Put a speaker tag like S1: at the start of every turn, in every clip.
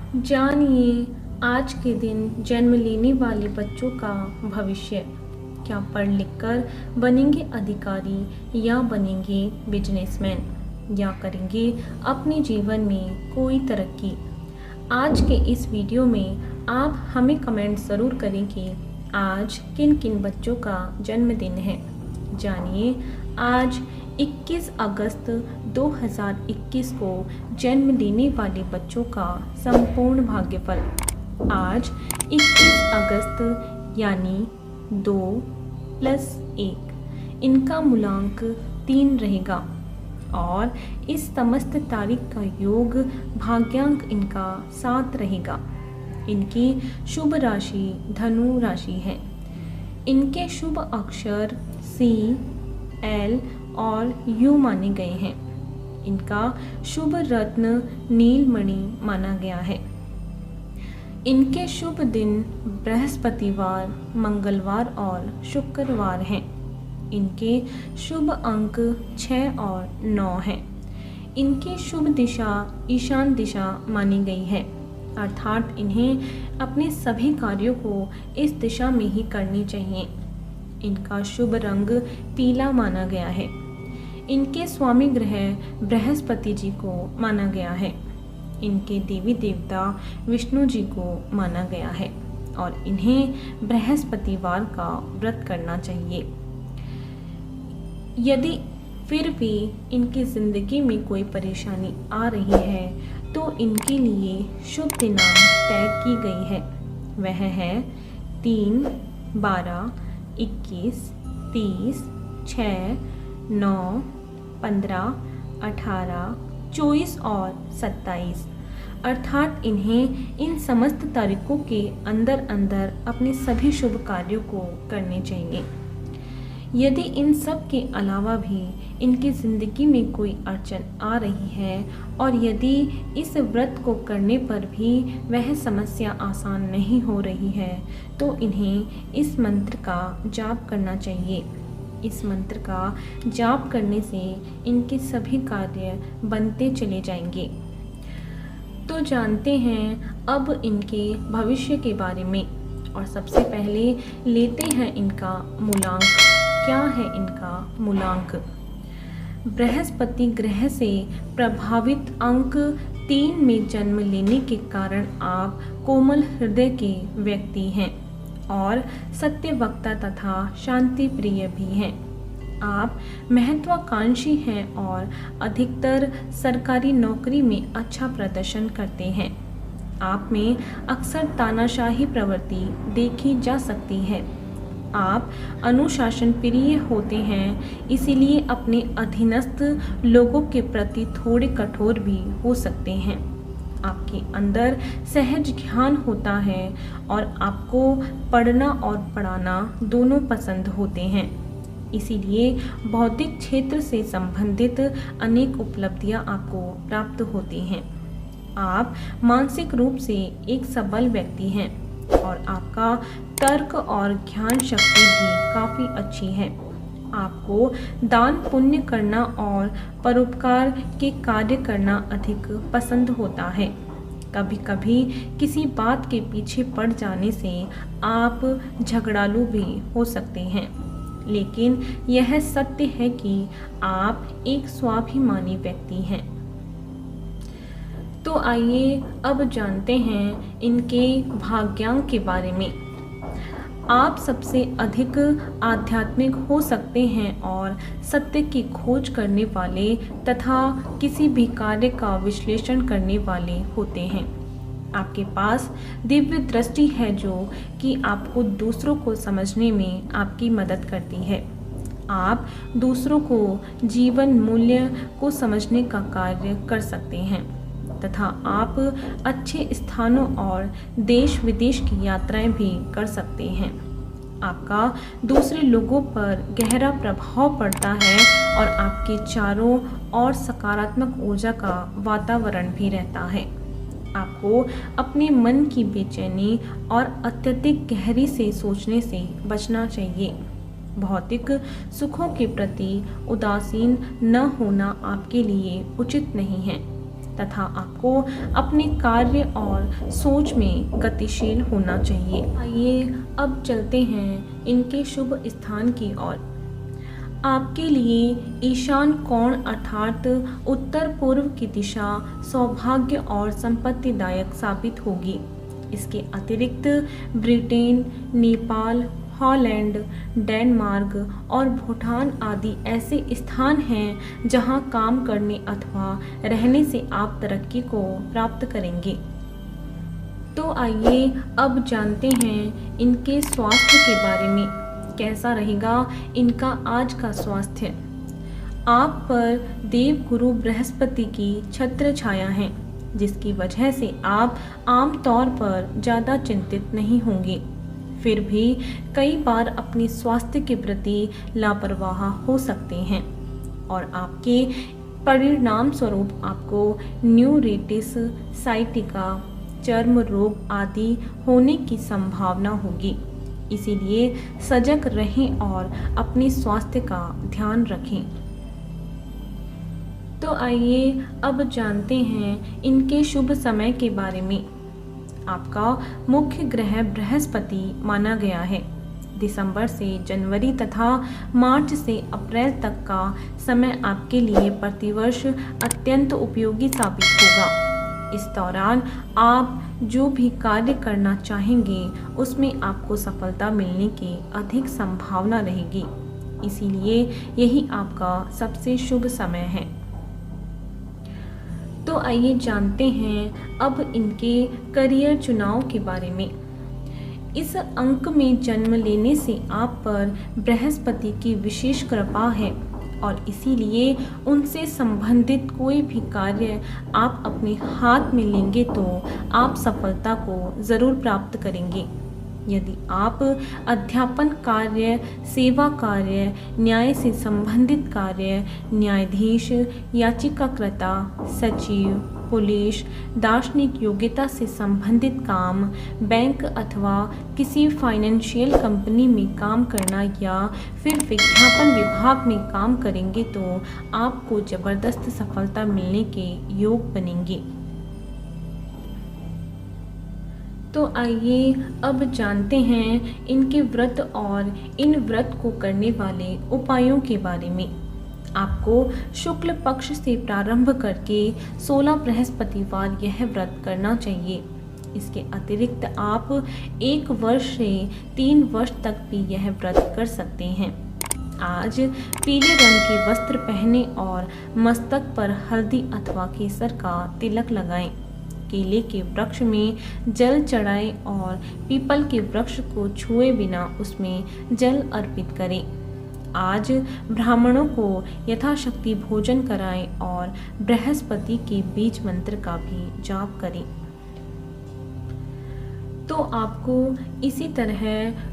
S1: जानिए आज के दिन जन्म लेने वाले बच्चों का भविष्य। क्या पढ़ लिख कर बनेंगे अधिकारी या बनेंगे बिजनेसमैन या करेंगे अपने जीवन में कोई तरक्की। आज के इस वीडियो में आप हमें कमेंट ज़रूर करें कि आज किन किन बच्चों का जन्मदिन है। जानिए आज 21 अगस्त 2021 को जन्म लेने वाले बच्चों का संपूर्ण भाग्यफल। आज 21 अगस्त यानी 2+1 इनका मूलांक 3 रहेगा और इस समस्त तारीख का योग भाग्यांक इनका 7 रहेगा। इनकी शुभ राशि धनु राशि है। इनके शुभ अक्षर C, L और U माने गए हैं। इनका शुभ रत्न नीलमणि माना गया है। इनके शुभ दिन बृहस्पतिवार, मंगलवार और शुक्रवार हैं। इनके शुभ अंक 6 और 9 हैं। इनकी शुभ दिशा ईशान दिशा मानी गई है, अर्थात इन्हें अपने सभी कार्यों को इस दिशा में ही करनी चाहिए। इनका शुभ रंग पीला माना गया है। इनके स्वामी ग्रह बृहस्पति जी को माना गया है। इनके देवी देवता विष्णु जी को माना गया है और इन्हें बृहस्पतिवार का व्रत करना चाहिए। यदि फिर भी इनकी ज़िंदगी में कोई परेशानी आ रही है तो इनके लिए शुभ दिनांक तय की गई है। वह है 3, 12, 21, 30, 6, 9, 15, 18, 24 और 27, अर्थात इन्हें इन समस्त तारीखों के अंदर अंदर अपने सभी शुभ कार्यों को करने चाहिए। यदि इन सब के अलावा भी इनकी ज़िंदगी में कोई अड़चन आ रही है और यदि इस व्रत को करने पर भी वह समस्या आसान नहीं हो रही है तो इन्हें इस मंत्र का जाप करना चाहिए। इस मंत्र का जाप करने से इनके सभी कार्य बनते चले जाएंगे। तो जानते हैं अब इनके भविष्य के बारे में और सबसे पहले लेते हैं इनका मूलांक। क्या है इनका मूलांक? बृहस्पति ग्रह से प्रभावित अंक 3 में जन्म लेने के कारण आप कोमल हृदय के व्यक्ति हैं और सत्यवक्ता तथा शांति प्रिय भी हैं। आप महत्वाकांक्षी हैं और अधिकतर सरकारी नौकरी में अच्छा प्रदर्शन करते हैं। आप में अक्सर तानाशाही प्रवृत्ति देखी जा सकती है। आप अनुशासन प्रिय होते हैं, इसीलिए अपने अधीनस्थ लोगों के प्रति थोड़े कठोर भी हो सकते हैं। आपके अंदर सहज ज्ञान होता है और आपको पढ़ना और पढ़ाना दोनों पसंद होते हैं, इसीलिए बौद्धिक क्षेत्र से संबंधित अनेक उपलब्धियां आपको प्राप्त होती हैं। आप मानसिक रूप से एक सबल व्यक्ति हैं और आपका तर्क और ज्ञान शक्ति भी काफ़ी अच्छी है। आपको दान पुण्य करना और परोपकार के कार्य करना अधिक पसंद होता है। कभी कभी किसी बात के पीछे पड़ जाने से आप झगड़ालू भी हो सकते हैं, लेकिन यह सत्य है कि आप एक स्वाभिमानी व्यक्ति हैं। तो आइए अब जानते हैं इनके भाग्यांक के बारे में। आप सबसे अधिक आध्यात्मिक हो सकते हैं और सत्य की खोज करने वाले तथा किसी भी कार्य का विश्लेषण करने वाले होते हैं। आपके पास दिव्य दृष्टि है जो कि आपको दूसरों को समझने में आपकी मदद करती है। आप दूसरों को जीवन मूल्य को समझने का कार्य कर सकते हैं तथा आप अच्छे स्थानों और देश विदेश की यात्राएं भी कर सकते हैं। आपका दूसरे लोगों पर गहरा प्रभाव पड़ता है और आपके चारों ओर सकारात्मक ऊर्जा का वातावरण भी रहता है। आपको अपने मन की बेचैनी और अत्यधिक गहरी से सोचने से बचना चाहिए। भौतिक सुखों के प्रति उदासीन न होना आपके लिए उचित नहीं है। तथा आपको अपने कार्य और सोच में गतिशील होना चाहिए। आइए अब चलते हैं इनके शुभ स्थान की ओर। आपके लिए ईशान कोण अर्थात उत्तर पूर्व की दिशा सौभाग्य और संपत्तिदायक साबित होगी। इसके अतिरिक्त ब्रिटेन, नेपाल, हॉलैंड, डेनमार्क और भूटान आदि ऐसे स्थान हैं जहां काम करने अथवा रहने से आप तरक्की को प्राप्त करेंगे। तो आइए अब जानते हैं इनके स्वास्थ्य के बारे में। कैसा रहेगा इनका आज का स्वास्थ्य। आप पर देव गुरु बृहस्पति की छत्र छाया है, जिसकी वजह से आप आम तौर पर ज़्यादा चिंतित नहीं होंगे। फिर भी कई बार अपने स्वास्थ्य के प्रति लापरवाह हो सकते हैं और आपके परिणाम स्वरूप आपको न्यूरिटिस, साइटिका, चर्म रोग आदि होने की संभावना होगी। इसीलिए सजग रहें और अपने स्वास्थ्य का ध्यान रखें। तो आइए अब जानते हैं इनके शुभ समय के बारे में। आपका मुख्य ग्रह बृहस्पति माना गया है। दिसंबर से जनवरी तथा मार्च से अप्रैल तक का समय आपके लिए प्रतिवर्ष अत्यंत उपयोगी साबित होगा। इस दौरान आप जो भी कार्य करना चाहेंगे उसमें आपको सफलता मिलने की अधिक संभावना रहेगी। इसीलिए यही आपका सबसे शुभ समय है। तो आइए जानते हैं अब इनके करियर चुनाव के बारे में। इस अंक में जन्म लेने से आप पर बृहस्पति की विशेष कृपा है और इसीलिए उनसे संबंधित कोई भी कार्य आप अपने हाथ में लेंगे तो आप सफलता को ज़रूर प्राप्त करेंगे। यदि आप अध्यापन कार्य, सेवा कार्य, न्याय से संबंधित कार्य, न्यायाधीश, याचिकाकर्ता, सचिव, पुलिस, दार्शनिक योग्यता से संबंधित काम, बैंक अथवा किसी फाइनेंशियल कंपनी में काम करना या फिर विज्ञापन विभाग में काम करेंगे तो आपको ज़बरदस्त सफलता मिलने के योग बनेंगे। तो आइए अब जानते हैं इनके व्रत और इन व्रत को करने वाले उपायों के बारे में। आपको शुक्ल पक्ष से प्रारंभ करके 16 बृहस्पतिवार यह व्रत करना चाहिए। इसके अतिरिक्त आप 1 वर्ष से 3 वर्ष तक भी यह व्रत कर सकते हैं। आज पीले रंग के वस्त्र पहने और मस्तक पर हल्दी अथवा केसर का तिलक लगाएं। केले के वृक्ष में जल चढ़ाएं और पीपल के वृक्ष को छुए बिना उसमें जल अर्पित करें। आज ब्राह्मणों को यथाशक्ति भोजन कराएं और बृहस्पति के बीज मंत्र का भी जाप करें। तो आपको इसी तरह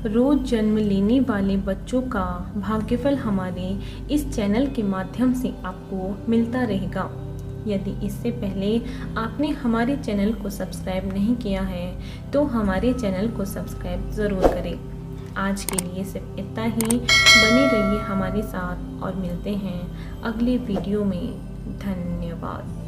S1: रोज जन्म लेने वाले बच्चों का भाग्यफल हमारे इस चैनल के माध्यम से आपको मिलता रहेगा। यदि इससे पहले आपने हमारे चैनल को सब्सक्राइब नहीं किया है तो हमारे चैनल को सब्सक्राइब ज़रूर करें। आज के लिए सिर्फ इतना ही। बने रहिए हमारे साथ और मिलते हैं अगले वीडियो में। धन्यवाद।